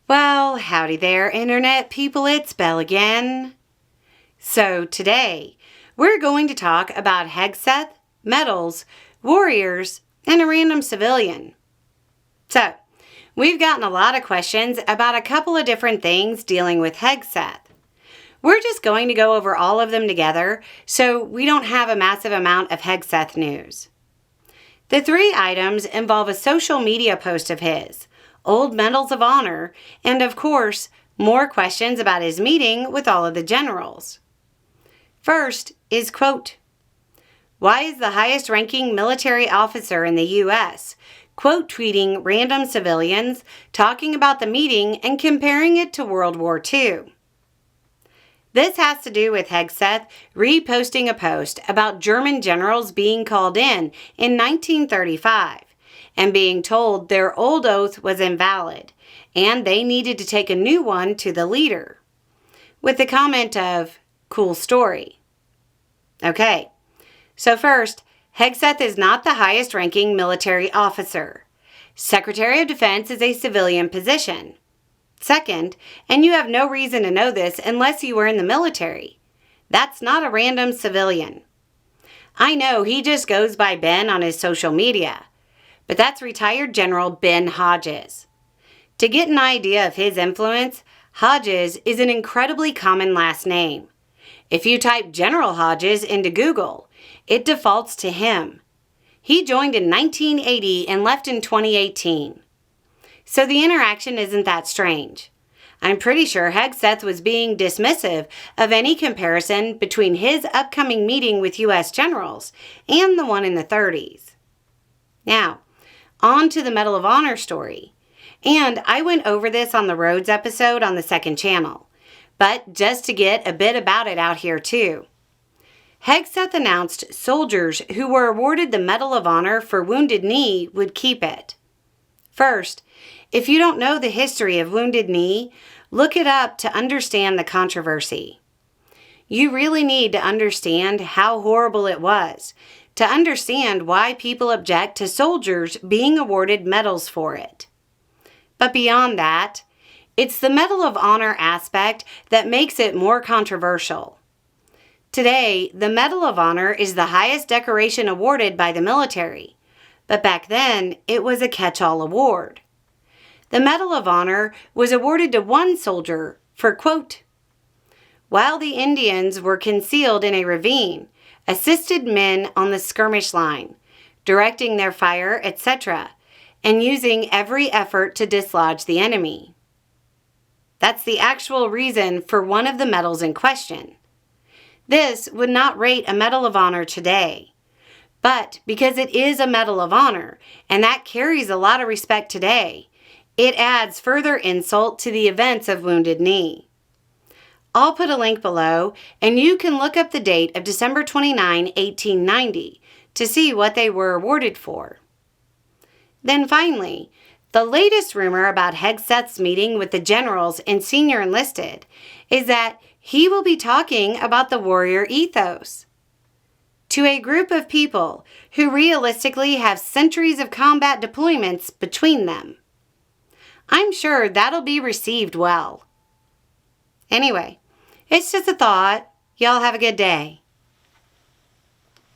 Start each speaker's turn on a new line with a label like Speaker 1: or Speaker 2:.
Speaker 1: Well, howdy there, Internet people, it's Belle again. So today, we're going to talk about Hegseth, medals, warriors, and a random civilian. So, we've gotten a lot of questions about a couple of different things dealing with Hegseth. We're just going to go over all of them together so we don't have a massive amount of Hegseth news. The three items involve a social media post of his, old medals of honor, and of course, more questions about his meeting with all of the generals. First is, quote, why is the highest ranking military officer in the U.S. quote tweeting random civilians talking about the meeting and comparing it to World War II? This has to do with Hegseth reposting a post about German generals being called in 1935 and being told their old oath was invalid and they needed to take a new one to the leader, with the comment of, cool story. Okay, so first, Hegseth is not the highest ranking military officer. Secretary of Defense is a civilian position. Second, and you have no reason to know this unless you were in the military, that's not a random civilian. I know he just goes by Ben on his social media, but that's retired General Ben Hodges. To get an idea of his influence, Hodges is an incredibly common last name. If you type General Hodges into Google, it defaults to him. He joined in 1980 and left in 2018. So the interaction isn't that strange. I'm pretty sure Hegseth was being dismissive of any comparison between his upcoming meeting with U.S. generals and the one in the 30s. Now, on to the Medal of Honor story. And I went over this on the Rhodes episode on the second channel, but just to get a bit about it out here too. Hegseth announced soldiers who were awarded the Medal of Honor for Wounded Knee would keep it. First, if you don't know the history of Wounded Knee, look it up to understand the controversy. You really need to understand how horrible it was, to understand why people object to soldiers being awarded medals for it. But beyond that, it's the Medal of Honor aspect that makes it more controversial. Today, the Medal of Honor is the highest decoration awarded by the military, but back then, it was a catch-all award. The Medal of Honor was awarded to one soldier for, quote, while the Indians were concealed in a ravine, assisted men on the skirmish line, directing their fire, etc., and using every effort to dislodge the enemy. That's the actual reason for one of the medals in question. This would not rate a Medal of Honor today, but because it is a Medal of Honor, and that carries a lot of respect today, it adds further insult to the events of Wounded Knee. I'll put a link below, and you can look up the date of December 29, 1890, to see what they were awarded for. Then finally, the latest rumor about Hegseth's meeting with the generals and senior enlisted is that he will be talking about the warrior ethos. To a group of people who realistically have centuries of combat deployments between them. I'm sure that'll be received well. Anyway, it's just a thought. Y'all have a good day.